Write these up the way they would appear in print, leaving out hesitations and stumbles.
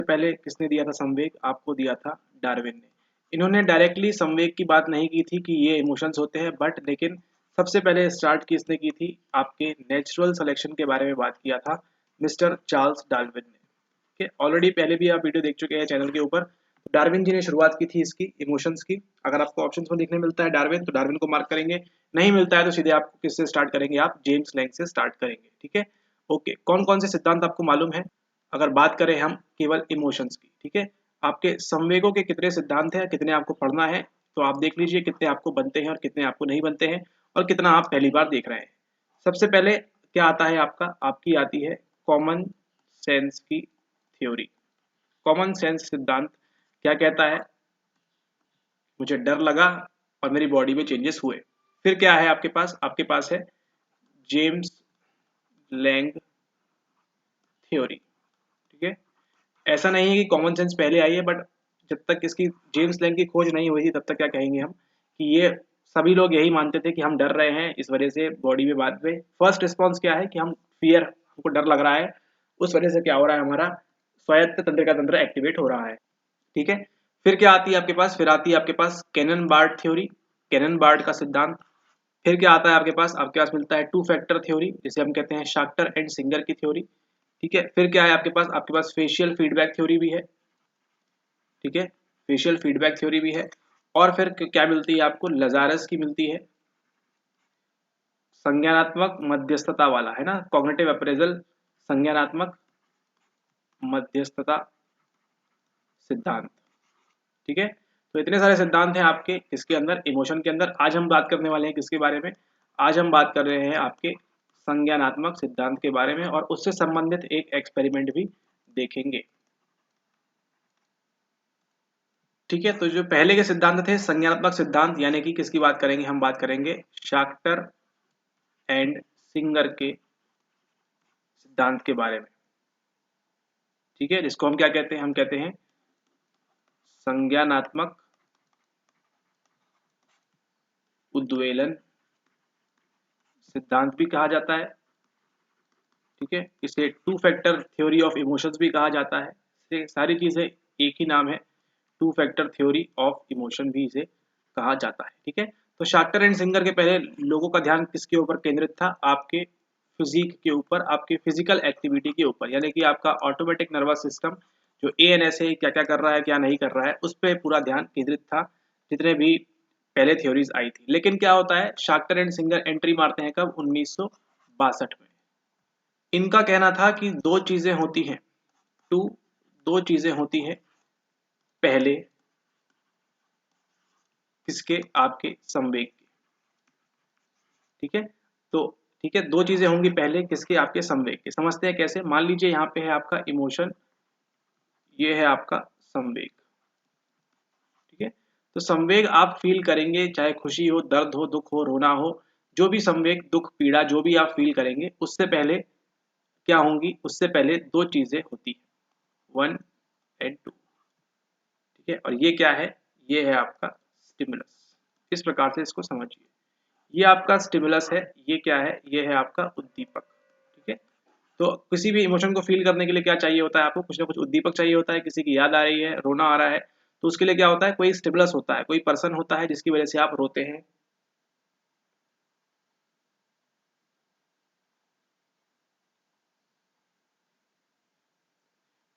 पहले किसने दिया था संवेग? आपको दिया था डार्विन ने। इन्होंने डायरेक्टली संवेग की बात नहीं की थी कि ये इमोशंस होते हैं, बट लेकिन सबसे पहले स्टार्ट किसने की थी? आपके नेचुरल सिलेक्शन के बारे में बात किया था मिस्टर चार्ल्स डार्विन ने। ऑलरेडी पहले भी आप वीडियो देख चुके हैं चैनल के ऊपर। डार्विन जी ने शुरुआत की थी इसकी इमोशंस की। अगर आपको ऑप्शंस में देखने मिलता है डार्विन, तो डार्विन को मार्क करेंगे। नहीं मिलता है तो सीधे आप किससे स्टार्ट करेंगे? आप जेम्स लैंग से स्टार्ट करेंगे। ठीक है, ओके। कौन कौन से सिद्धांत आपको मालूम है? अगर बात करें हम केवल इमोशंस की, ठीक है, आपके संवेगों के कितने सिद्धांत हैं, कितने आपको पढ़ना है, तो आप देख लीजिए कितने आपको बनते हैं और कितने आपको नहीं बनते हैं, और कितना आप पहली बार देख रहे हैं। सबसे पहले क्या आता है आपका? आपकी आती है कॉमन सेंस की थ्योरी। कॉमन सेंस सिद्धांत क्या कहता है? मुझे डर लगा और मेरी बॉडी में चेंजेस हुए। फिर क्या है आपके पास? आपके पास है जेम्स लैंग थ्योरी। ठीक है, ऐसा नहीं है कि कॉमन सेंस पहले आई है, बट जब तक इसकी जेम्स लैंग की खोज नहीं हुई थी तब तक क्या कहेंगे हम कि ये सभी लोग यही मानते थे कि हम डर रहे हैं, इस वजह से बॉडी में बाद में फर्स्ट रिस्पॉन्स क्या है कि हम फियर, हमको डर लग रहा है, उस वजह से क्या हो रहा है, हमारा स्वायत्त तंत्र का तंत्र एक्टिवेट हो रहा है। ठीक है, फिर क्या आती है आपके पास? फिर आती है आपके पास Cannon Bard theory, Cannon Bard का सिद्धांत। फिर क्या आता है आपके पास मिलता है टू फैक्टर थ्योरी, जिसे हम कहते हैं शाक्टर एंड सिंगर की थ्योरी। ठीक है, फिर क्या है आपके पास फेशियल फीडबैक थ्योरी भी है। ठीक है, फेशियल फीडबैक थ्योरी भी है। और फिर क्या मिलती है आपको? लजारस की मिलती है, संज्ञानात्मक मध्यस्थता वाला, है ना, कॉग्निटिव अप्रेजल, संज्ञानात्मक मध्यस्थता सिद्धांत। ठीक है, तो इतने सारे सिद्धांत हैं आपके इसके अंदर, इमोशन के अंदर। आज हम बात करने वाले हैं किसके बारे में? आज हम बात कर रहे हैं आपके संज्ञानात्मक सिद्धांत के बारे में, और उससे संबंधित एक एक्सपेरिमेंट भी देखेंगे। ठीक है, तो जो पहले के सिद्धांत थे संज्ञानात्मक सिद्धांत, यानी कि किसकी बात करेंगे? हम बात करेंगे शाक्टर एंड सिंगर के सिद्धांत के बारे में। ठीक है, जिसको हम क्या कहते हैं? हम कहते हैं संज्ञानात्मक उद्वेलन सिद्धांत भी कहा जाता है। ठीक है, इसे two factor theory of emotions भी कहा जाता है। ये सारी चीजें एक ही नाम है, two factor theory of emotion भी इसे कहा जाता है। ठीक है, तो शाक्टर एंड सिंगर के पहले लोगों का ध्यान किसके ऊपर केंद्रित था? आपके फिजिक के ऊपर, आपके फिजिकल एक्टिविटी के ऊपर, यानी कि आपका ऑटोमेटिक नर्वस सिस्टम जो एएनएस है क्या क्या कर रहा है, क्या नहीं कर रहा है, उस पर पूरा ध्यान केंद्रित था जितने भी पहले थ्योरीज आई थी। लेकिन क्या होता है, शाक्टर एंड सिंगर एंट्री मारते हैं कब? 1962 में। इनका कहना था कि दो चीजें होती हैं, टू, दो चीजें होती हैं पहले किसके? आपके संवेग के। ठीक है, तो ठीक है, दो चीजें होंगी पहले किसके? आपके संवेग के। समझते हैं कैसे? मान लीजिए यहाँ पे है आपका इमोशन, ये है आपका संवेग। ठीक है, तो संवेग आप फील करेंगे, चाहे खुशी हो, दर्द हो, दुख हो, रोना हो, जो भी संवेग, दुख, पीड़ा, जो भी आप फील करेंगे, उससे पहले क्या होंगी? उससे पहले दो चीजें होती है, वन एंड टू। ठीक है, और ये क्या है? ये है आपका स्टिमुलस। इस प्रकार से इसको समझिए, ये आपका स्टिमुलस है, ये क्या है? ये है आपका उद्दीपक। ठीक है, तो किसी भी इमोशन को फील करने के लिए क्या चाहिए होता है? आपको कुछ ना कुछ उद्दीपक चाहिए होता है। किसी की याद आ रही है, रोना आ रहा है, तो उसके लिए क्या होता है? कोई स्टिमुलस होता है, कोई पर्सन होता है जिसकी वजह से आप रोते हैं।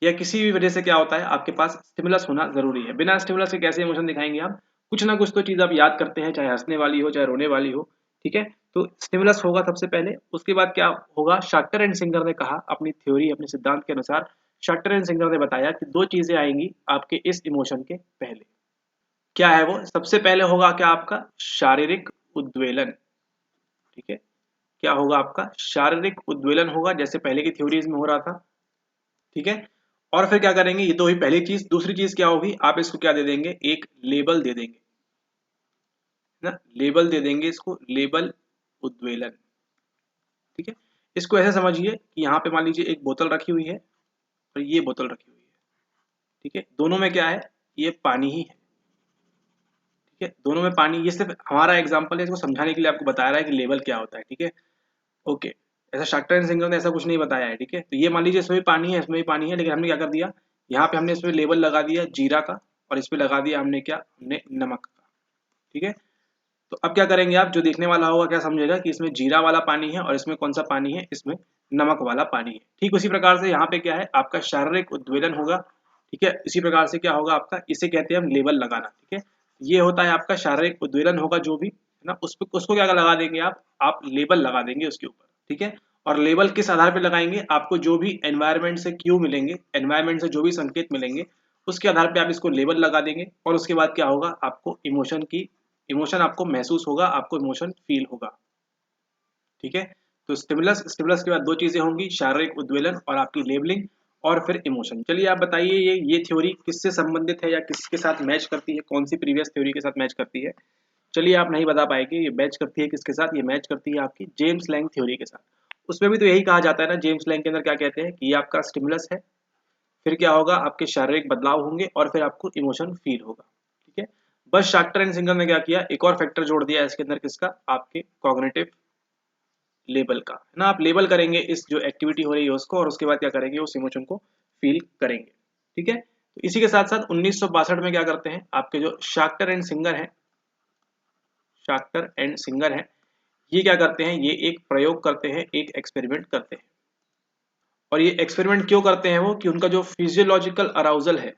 या किसी भी वजह से क्या होता है, आपके पास स्टिमुलस होना जरूरी है। बिना स्टिमुलस के कैसे इमोशन दिखाएंगे आप? कुछ ना कुछ तो चीज आप याद करते हैं, चाहे हंसने वाली हो, चाहे रोने वाली हो। ठीक है, तो स्टिमुलस होगा सबसे पहले। उसके बाद क्या होगा? शाक्टर एंड सिंगर ने कहा अपनी थ्योरी, अपने सिद्धांत के अनुसार शाक्टर एंड सिंगर ने बताया कि दो चीजें आएंगी आपके इस इमोशन के पहले। क्या है वो? सबसे पहले होगा क्या? आपका शारीरिक उद्वेलन। ठीक है, क्या होगा? आपका शारीरिक उद्वेलन होगा, जैसे पहले की थ्योरीज में हो रहा था। ठीक है, और फिर क्या करेंगे? ये तो हुई पहली चीज। दूसरी चीज क्या होगी? आप इसको क्या दे देंगे? एक लेबल दे देंगे ना, लेबल दे देंगे इसको, लेबल उद्वेलन। ठीक है, इसको ऐसे समझिए कि यहाँ पे मान लीजिए एक बोतल रखी हुई है और ये बोतल रखी हुई है। ठीक है, दोनों में क्या है? ये पानी ही है। ठीक है, दोनों में पानी, ये सिर्फ हमारा एग्जाम्पल है, इसको समझाने के लिए आपको बता रहा है कि लेवल क्या होता है। ठीक है, ओके, ऐसा शाक्टर एंड सिंगर ने ऐसा कुछ नहीं बताया है। ठीक है, तो ये मान लीजिए इसमें भी पानी है, इसमें भी पानी है, लेकिन हमने क्या कर दिया यहाँ पे हमने इसमें लेबल लगा दिया जीरा का और इस पे लगा दिया हमने क्या, हमने नमक का। ठीक है, तो अब क्या करेंगे आप, जो देखने वाला होगा क्या समझेगा कि इसमें जीरा वाला पानी है और इसमें कौन सा पानी है, इसमें नमक वाला पानी है। ठीक उसी प्रकार से यहाँ पे क्या है, आपका शारीरिक उद्वेलन होगा। ठीक है, इसी प्रकार से क्या होगा आपका, इसे कहते हैं हम लेबल लगाना। ठीक है, ये होता है आपका शारीरिक उद्वेलन होगा जो भी है ना, उसको क्या लगा देंगे आप लेबल लगा देंगे उसके ऊपर। ठीक है, और लेबल किस आधार पे लगाएंगे, आपको जो भी एनवायरनमेंट से क्यू मिलेंगे, एनवायरनमेंट से जो भी संकेत मिलेंगे उसके आधार पे आप इसको लेबल लगा देंगे। और उसके बाद क्या होगा, आपको इमोशन आपको महसूस होगा, आपको इमोशन फील होगा। ठीक है, तो स्टिमुलस के बाद दो चीजें होंगी, शारीरिक उद्वेलन और आपकी लेबलिंग और फिर इमोशन। चलिए आप बताइए ये थ्योरी किससे संबंधित है या किसके साथ मैच करती है, कौन सी प्रीवियस थ्योरी के साथ मैच करती है। चलिए आप नहीं बता पाएंगे, ये मैच करती है किसके साथ, ये मैच करती है आपकी जेम्स लैंग थ्योरी के साथ। उसमें भी तो यही कहा जाता है ना, जेम्स लैंग के अंदर क्या कहते हैं कि ये आपका स्टिमुलस है, फिर क्या होगा, आपके शारीरिक बदलाव होंगे और फिर आपको इमोशन फील होगा। ठीक है, बस शाक्टर एंड सिंगर ने क्या किया, एक और फैक्टर जोड़ दिया इसके अंदर, किसका, आपके कॉग्निटिव लेबल का, है ना। आप लेबल करेंगे इस जो एक्टिविटी हो रही है उसको, और उसके बाद क्या करेंगे, उस इमोशन को फील करेंगे। ठीक है, तो इसी के साथ साथ 1962 में क्या करते हैं, आपके जो शाक्टर एंड सिंगर हैं, ये क्या करते हैं, ये एक प्रयोग करते हैं, एक एक्सपेरिमेंट करते हैं। और ये एक्सपेरिमेंट क्यों करते हैं वो, कि उनका जो फिजियोलॉजिकल अराउजल है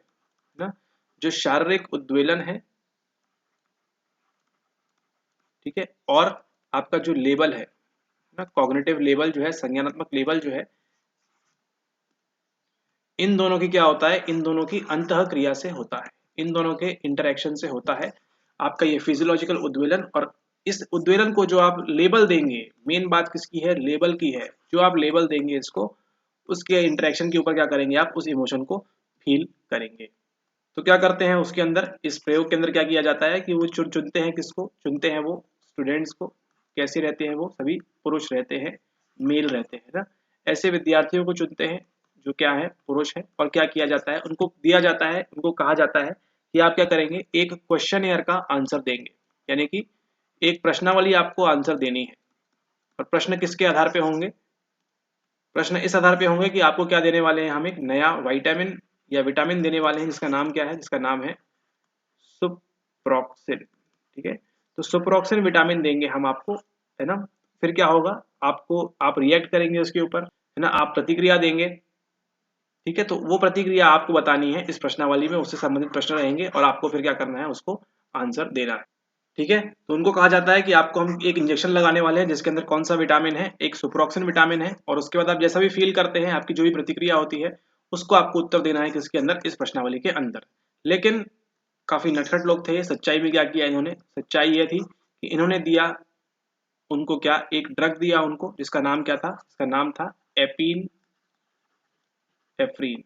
ना, जो शारीरिक उद्वेलन है, ठीक है, और आपका जो लेबल है ना, कॉग्निटिव लेवल जो है, संज्ञानात्मक लेवल जो है, इन दोनों की क्या होता है, इन दोनों की अंतः क्रिया से होता है, इन दोनों के इंटरेक्शन से होता है आपका ये फिजियोलॉजिकल उद्वेलन। और इस उद्वेलन को जो आप लेबल देंगे, मेन बात किसकी है, लेबल की है, जो आप लेबल देंगे इसको, उसके इंटरेक्शन के ऊपर क्या करेंगे, आप उस इमोशन को फील करेंगे। तो क्या करते हैं उसके अंदर, इस प्रयोग के अंदर क्या किया जाता है कि वो चुनते हैं, किसको चुनते हैं, वो स्टूडेंट्स को। कैसे रहते हैं वो, सभी पुरुष रहते हैं, मेल रहते हैं ना, ऐसे विद्यार्थियों को चुनते हैं जो क्या है, पुरुष है। और क्या किया जाता है, उनको दिया जाता है, उनको कहा जाता है कि आप क्या करेंगे, एक क्वेश्चनियर का आंसर देंगे, यानी कि एक प्रश्नावली आपको आंसर देनी है। और प्रश्न किसके आधार पे होंगे, प्रश्न इस आधार पे होंगे कि आपको क्या देने वाले हैं, हम एक नया विटामिन या विटामिन देने वाले हैं, जिसका नाम क्या है, जिसका नाम है सुप्रोक्सिन। ठीक है, तो सुप्रोक्सिन विटामिन देंगे हम आपको, है ना। फिर क्या होगा, आप रिएक्ट करेंगे उसके ऊपर, है ना, आप प्रतिक्रिया देंगे। ठीक है, तो वो प्रतिक्रिया आपको बतानी है इस प्रश्नावली में, उससे संबंधित प्रश्न रहेंगे और आपको फिर क्या करना है, उसको आंसर देना है। ठीक है, तो उनको कहा जाता है कि आपको हम एक इंजेक्शन लगाने वाले हैं जिसके अंदर कौन सा विटामिन है, एक सुप्रोक्सिन विटामिन है, और उसके बाद आप जैसा भी फील करते हैं, आपकी जो भी प्रतिक्रिया होती है, उसको आपको उत्तर देना है किसके अंदर, इस प्रश्नावली के अंदर। लेकिन काफी नटखट लोग थे, सच्चाई में क्या किया इन्होंने, सच्चाई ये थी कि इन्होंने दिया उनको क्या, एक ड्रग दिया उनको, जिसका नाम क्या था, इसका नाम था एपिन एफ्रीन,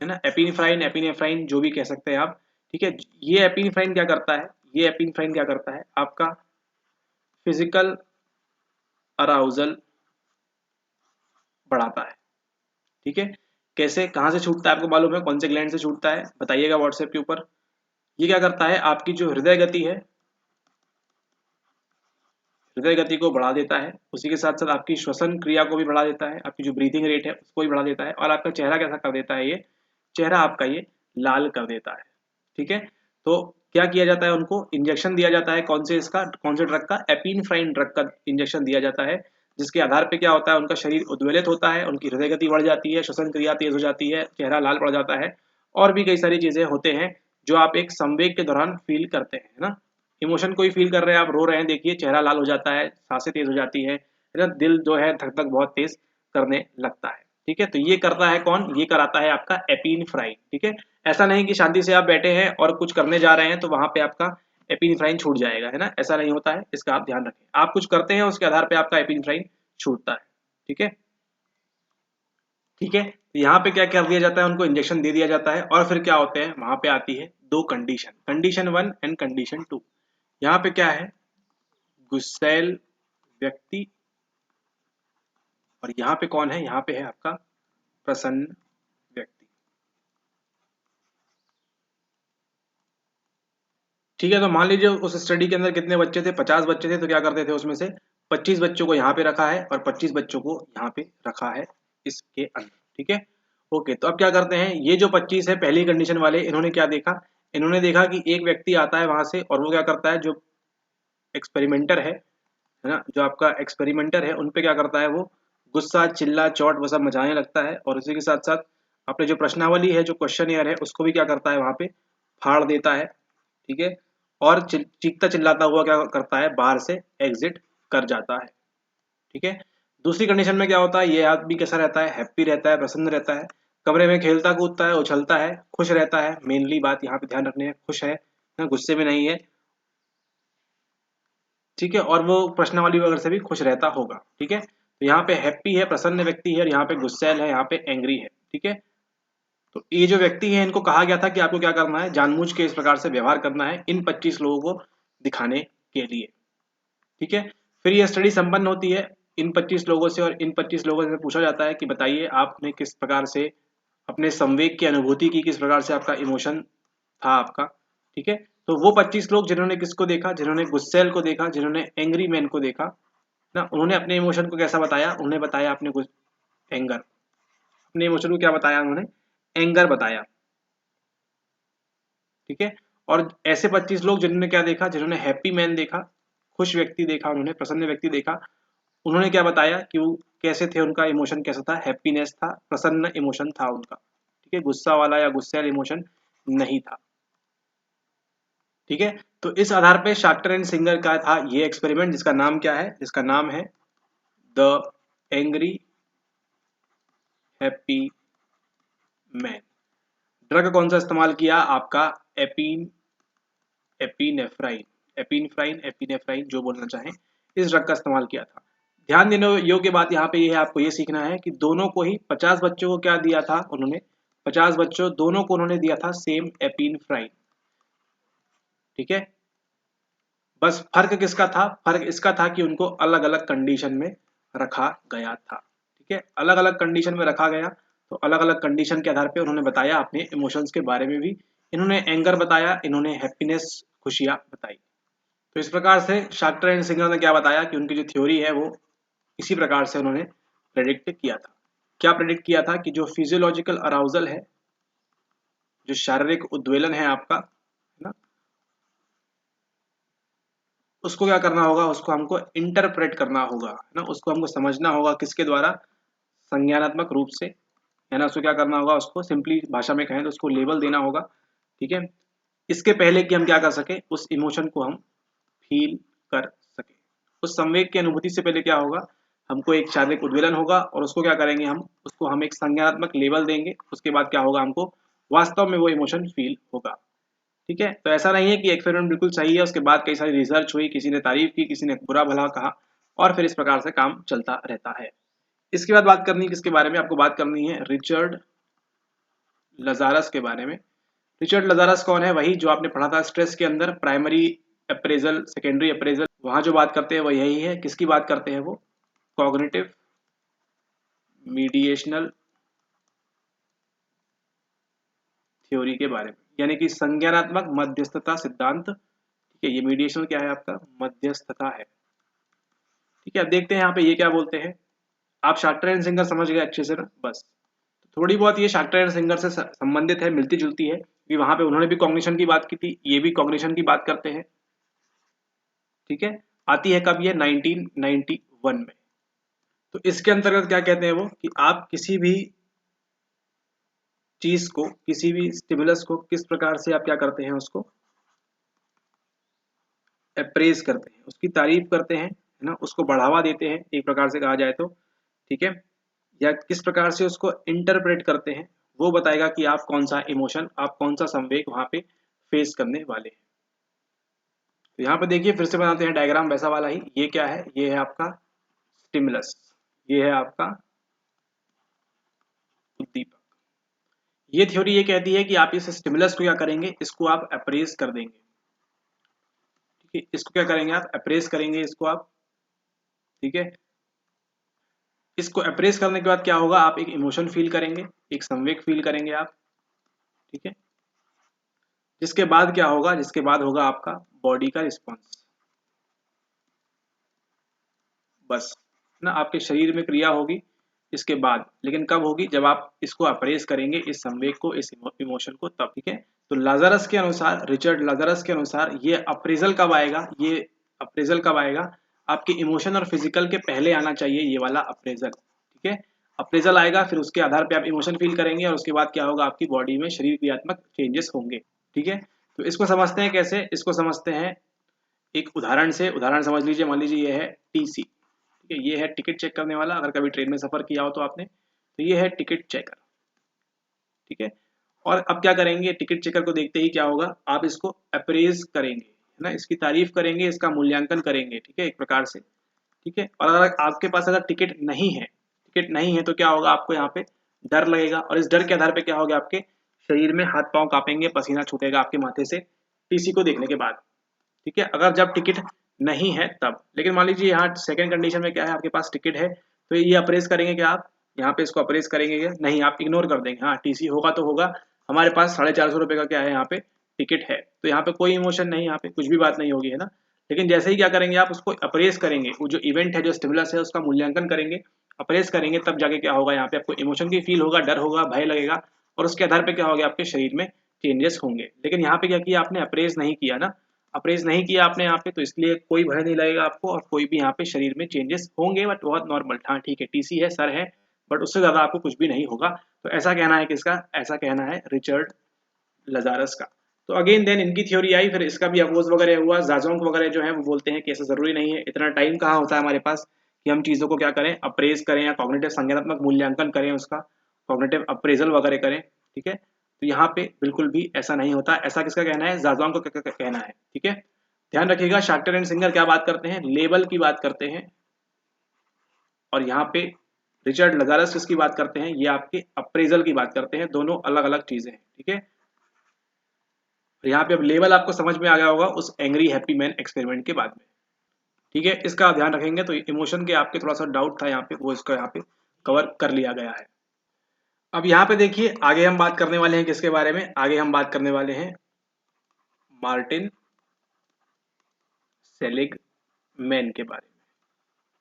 है ना, एपिनेफ्राइन जो भी कह सकते हैं आप। ठीक है, ये एपिनेफ्राइन क्या करता है, ये एपिनेफ्राइन क्या करता है, आपका फिजिकल अराउजल बढ़ाता है। ठीक है, कैसे, कहाँ से छूटता है आपको मालूम है, कौन से ग्लैंड से छूटता है, बताइएगा व्हाट्सएप के ऊपर। ये क्या करता है, आपकी जो हृदय गति है, हृदय गति को बढ़ा देता है, उसी के साथ साथ आपकी श्वसन क्रिया को भी बढ़ा देता है, आपकी जो ब्रीथिंग रेट है उसको भी बढ़ा देता है, और आपका चेहरा कैसा कर देता है, ये चेहरा आपका ये लाल कर देता है। ठीक है, तो क्या किया जाता है, उनको इंजेक्शन दिया जाता है, कौन से ड्रग का, एपिनेफ्राइन ड्रग का इंजेक्शन दिया जाता है, जिसके आधार पे क्या होता है, उनका शरीर उद्वेलित होता है, उनकी हृदय गति बढ़ जाती है, श्वसन क्रिया तेज हो जाती है, चेहरा लाल पड़ जाता है, और भी कई सारी चीजें होते हैं जो आप एक संवेग के दौरान फील करते हैं, है ना। इमोशन को ही फील कर रहे हैं, आप रो रहे हैं, देखिए चेहरा लाल हो जाता है, सांसें तेज हो जाती है ना, दिल जो है धक धक बहुत तेज करने लगता है। ठीक है, तो ये करता है कौन, ये कराता है आपका एपिनेफ्राइन। ठीक है, ऐसा नहीं कि शांति से आप बैठे हैं और कुछ करने जा रहे हैं तो वहां पे आपका एपिनेफ्राइन छूट जाएगा, है ना, ऐसा नहीं होता है, इसका आप ध्यान रखें। आप कुछ करते हैं उसके आधार पे आपका एपिनेफ्राइन छूटता है। ठीक है, ठीक है, तो यहाँ पे क्या कर दिया जाता है, उनको इंजेक्शन दे दिया जाता है, और फिर क्या होते हैं, वहां पे आती है दो कंडीशन, कंडीशन 1 एंड कंडीशन 2। यहाँ पे क्या है, गुस्सैल व्यक्ति, और यहाँ पे कौन है, यहाँ पे है आपका प्रसन्न व्यक्ति। ठीक है, तो मान लीजिए उस स्टडी के अंदर कितने बच्चे थे, 50 बच्चे थे, तो क्या करते थे उसमें से 25 बच्चों को यहाँ पे रखा है और 25 बच्चों को यहाँ पे रखा है इसके अंदर। ठीक है, ओके, तो अब क्या करते हैं, ये जो 25 है पहली कंडीशन वाले, इन्होंने क्या देखा, इन्होंने देखा कि एक व्यक्ति आता है वहां से और वो क्या करता है, जो एक्सपेरिमेंटर है ना, जो आपका एक्सपेरिमेंटर है, उन पे क्या करता है, वो गुस्सा चिल्ला चोट वो सब मचाने लगता है, और उसी के साथ साथ अपने जो प्रश्नावली है, जो क्वेश्चन है, उसको भी क्या करता है वहां पे फाड़ देता है। ठीक है, और चीखता चिल्लाता हुआ क्या करता है, बाहर से एग्जिट कर जाता है। ठीक है, दूसरी कंडीशन में क्या होता है, ये आदमी कैसा रहता है, हैप्पी रहता है, प्रसन्न रहता है, कमरे में खेलता कूदता है, उछलता है, खुश रहता है, मेनली बात यहाँ पे ध्यान रखनी है, खुश है ना, गुस्से में नहीं है। ठीक है, और वो प्रश्नावली वगैरह से भी खुश रहता होगा। ठीक है, तो यहाँ पे हैप्पी है, प्रसन्न व्यक्ति है, और यहाँ पे गुस्सैल है, यहाँ पे एंग्री है। ठीक है, तो ये जो व्यक्ति है, इनको कहा गया था कि आपको क्या करना है, जानबूझ के इस प्रकार से व्यवहार करना है इन 25 लोगों को दिखाने के लिए। ठीक है, फिर ये स्टडी संपन्न होती है इन 25 लोगों से, और इन 25 लोगों से पूछा जाता है कि बताइए आपने किस प्रकार से अपने संवेग की अनुभूति की, किस प्रकार से आपका इमोशन था आपका। ठीक है, तो वो 25 लोग जिन्होंने किसको देखा, जिन्होंने गुस्सेल को देखा, जिन्होंने एंग्री मैन को देखा ना, उन्होंने अपने इमोशन को कैसा बताया, उन्होंने बताया अपने एंगर, अपने इमोशन को क्या बताया उन्होंने, एंगर बताया। ठीक है, और ऐसे 25 लोग जिन्होंने क्या देखा, जिन्होंने हैप्पी मैन देखा, खुश व्यक्ति देखा, उन्होंने प्रसन्न व्यक्ति देखा, उन्होंने क्या बताया कि वो कैसे थे, उनका इमोशन कैसा था, हैप्पीनेस था, प्रसन्न इमोशन था उनका। ठीक है, गुस्सा वाला या गुस्सैल इमोशन नहीं था। ठीक है, तो इस आधार पे शाक्टर एंड सिंगर का था ये एक्सपेरिमेंट, जिसका नाम क्या है, जिसका नाम है the angry happy man. Drug कौन सा इस्तेमाल किया, आपका एपिनेफ्राइन, एपिनेफ्राइन जो बोलना चाहें, इस ड्रग का इस्तेमाल किया था। ध्यान देने योग्य बात यहाँ पे ये है, आपको ये सीखना है कि दोनों को ही 50 बच्चों को क्या दिया था उन्होंने, 50 बच्चों दोनों को उन्होंने दिया था सेम एपिनेफ्राइन। ठीक है, बस फर्क किसका था, फर्क इसका था कि उनको अलग अलग कंडीशन में रखा गया था। ठीक है, अलग अलग कंडीशन में रखा गया, तो अलग अलग कंडीशन के आधार पे उन्होंने बताया अपने इमोशंस के बारे में भी, इन्होंने एंगर बताया, इन्होंने हैप्पीनेस खुशियां बताई। तो इस प्रकार से शाक्टर एंड सिंगर ने क्या बताया कि उनकी जो थ्योरी है वो इसी प्रकार से उन्होंने प्रेडिक्ट किया था। क्या प्रेडिक्ट किया था कि जो फिजियोलॉजिकल अराउजल है, जो शारीरिक उद्वेलन है आपका, है ना, उसको क्या करना होगा, उसको हमको इंटरप्रेट करना होगा, है ना, उसको हमको समझना होगा किसके द्वारा, संज्ञानात्मक रूप से, है ना, उसको क्या करना होगा, उसको सिंपली भाषा में कहें तो उसको लेबल देना होगा। ठीक है, इसके पहले कि हम क्या कर सके, उस इमोशन को हम फील कर सके। उस संवेग की अनुभूति से पहले क्या होगा, हमको एक शारीरिक उद्वेलन होगा, और उसको क्या करेंगे, हम उसको हम एक संज्ञानात्मक लेबल देंगे, उसके बाद क्या होगा, हमको वास्तव में वो इमोशन फील होगा। ठीक है, तो ऐसा नहीं है कि एक्सपेरिमेंट बिल्कुल सही है, उसके बाद कई सारी रिसर्च हुई, किसी ने तारीफ की, किसी ने बुरा भला कहा, और फिर इस प्रकार से काम चलता रहता है। इसके बाद बात करनी है किसके बारे में, आपको बात करनी है रिचर्ड लजारस के बारे में। रिचर्ड लजारस कौन है, वही जो आपने पढ़ा था स्ट्रेस के अंदर, प्राइमरी अप्रेजल सेकेंडरी अप्रेजल, वहां जो बात करते हैं वो यही है, किसकी बात करते हैं, वो कॉग्निटिव मीडिएशनल थ्योरी के बारे में, यानी कि संज्ञानात्मक मध्यस्थता सिद्धांत। ठीक है, ये मीडिएशन क्या है, आपका मध्यस्थता है। ठीक है, अब देखते हैं यहाँ पे ये क्या बोलते हैं। आप शाक्टर एंड सिंगर समझ गए अच्छे से ना, बस थोड़ी बहुत ये शाक्टर एंड सिंगर से संबंधित है, मिलती जुलती है, कि वहां पे उन्होंने भी कॉग्निशन की बात की थी, ये भी कॉग्निशन की बात करते हैं। ठीक है, आती है कब, ये 1991 में। तो इसके अंतर्गत क्या कहते हैं वो, कि आप किसी भी चीज को, किसी भी स्टिमुलस को किस प्रकार से आप क्या करते हैं, उसको अप्रेज करते हैं, उसकी तारीफ करते हैं, है ना, उसको बढ़ावा देते हैं एक प्रकार से कहा जाए तो। ठीक है, या किस प्रकार से उसको इंटरप्रेट करते हैं, वो बताएगा कि आप कौन सा इमोशन, आप कौन सा संवेग वहां पे फेस करने वाले हैं। तो यहाँ पे देखिए फिर से बनाते हैं डायग्राम वैसा वाला ही, ये क्या है, ये है आपका स्टिमुलस, ये है आपका उद्दीपक। ये थ्योरी ये कहती है कि आप इस स्टिमुलस को क्या करेंगे, इसको आप अप्रेज कर देंगे। ठीक है, इसको क्या करेंगे, आप अप्रेज करेंगे इसको आप। ठीक है, इसको अप्रेज करने के बाद क्या होगा, आप एक इमोशन फील करेंगे, एक संवेग फील करेंगे आप। ठीक है, जिसके बाद क्या होगा, जिसके बाद होगा आपका बॉडी का रिस्पॉन्स, बस ना, आपके शरीर में क्रिया होगी, इसके बाद, लेकिन कब होगी, जब आप इसको अप्रेज करेंगे, इस संवेग को, इस इमोशन को, तब। ठीक है, तो लाजारस के अनुसार, रिचर्ड लाजारस के अनुसार ये अप्रेजल कब आएगा, ये अप्रेजल कब आएगा, आपके इमोशन और फिजिकल के पहले आना चाहिए ये वाला अप्रेजल। ठीक है, अप्रेजल आएगा, फिर उसके आधार पे आप इमोशन फील करेंगे और उसके बाद क्या होगा, आपकी बॉडी में शरीर क्रियात्मक चेंजेस होंगे। ठीक है, तो इसको समझते हैं कैसे, इसको समझते हैं एक उदाहरण से। उदाहरण समझ लीजिए, मान लीजिए ये है टीसी। ठीक है, ये है टिकट चेक करने वाला, अगर कभी ट्रेन में सफर किया हो तो आपने, तो ये है टिकट चेकर। ठीक है, और अब क्या करेंगे, टिकट चेकर को देखते ही क्या होगा, आप इसको अप्रेज करेंगे, है ना, इसकी तारीफ करेंगे, इसका मूल्यांकन करेंगे। ठीक है, एक प्रकार से। ठीक है, और अगर आपके पास अगर टिकट नहीं है, टिकट नहीं है तो क्या होगा, आपको यहाँ पे डर लगेगा, और इस डर के आधार पे क्या होगा, आपके शरीर में हाथ पांव कांपेंगे, पसीना छूटेगा आपके माथे से टीसी को देखने के बाद। ठीक है, अगर जब टिकट नहीं है तब। लेकिन मान लीजिए यहाँ सेकंड कंडीशन में क्या है, आपके पास टिकट है, तो ये अप्रेज करेंगे क्या आप, यहाँ पे इसको अप्रेज करेंगे क्या, नहीं, आप इग्नोर कर देंगे। हाँ, टीसी होगा तो होगा, हमारे पास 450 रुपये का क्या है, यहाँ पे टिकट है, तो यहाँ पे कोई इमोशन नहीं, यहाँ पे कुछ भी बात नहीं होगी, है ना। लेकिन जैसे ही क्या करेंगे, आप उसको अप्रेज करेंगे, वो जो इवेंट है, जो स्टिमुलस है, उसका मूल्यांकन करेंगे, अप्रेज करेंगे, तब जाके क्या होगा, यहाँ पे आपको इमोशन की फील होगा, डर होगा, भय लगेगा, और उसके आधार पे क्या होगा, आपके शरीर में चेंजेस होंगे। लेकिन यहाँ पे क्या किया आपने, अप्रेज नहीं किया ना, अप्रेज नहीं किया आपने यहाँ पे, तो इसलिए कोई भय नहीं लगेगा आपको, और कोई भी यहाँ पे शरीर में चेंजेस होंगे, बट बहुत नॉर्मल। हाँ ठीक है, टीसी है, सर है, बट उससे ज्यादा आपको कुछ भी नहीं होगा। तो ऐसा कहना है किसका, ऐसा कहना है रिचर्ड लजारस का। तो अगेन देन इनकी थ्योरी आई, फिर इसका भी अपोज वगैरह हुआ। जाजोंग वगैरह जो है वो बोलते हैं कि ऐसा जरूरी नहीं है, इतना टाइम कहाँ होता है हमारे पास कि हम चीज़ों को क्या करें, अप्रेज करें या कॉग्निटिव संज्ञानात्मक मूल्यांकन करें, उसका कॉग्निटिव अप्रेजल वगैरह करें। ठीक है, तो यहाँ पे बिल्कुल भी ऐसा नहीं होता। ऐसा किसका कहना है, जाजोंग को कहना है। ठीक है, ध्यान रखिएगा, शाक्टर एंड सिंगर क्या बात करते हैं, लेबल की बात करते हैं, और यहाँ पे रिचर्ड लजारस किसकी बात करते हैं, ये आपके अप्रेजल की बात करते हैं। दोनों अलग अलग चीजें हैं। ठीक है, यहाँ पे अब लेवल आपको समझ में आ गया होगा उस एंग्री हैप्पी मैन एक्सपेरिमेंट के बाद में। ठीक है, इसका ध्यान रखेंगे। तो इमोशन के आपके थोड़ा सा डाउट था यहाँ पे, वो इसका यहाँ पे कवर कर लिया गया है। अब यहाँ पे देखिए, आगे हम बात करने वाले हैं किसके बारे में, आगे हम बात करने वाले हैं मार्टिन सेलिगमैन के बारे में।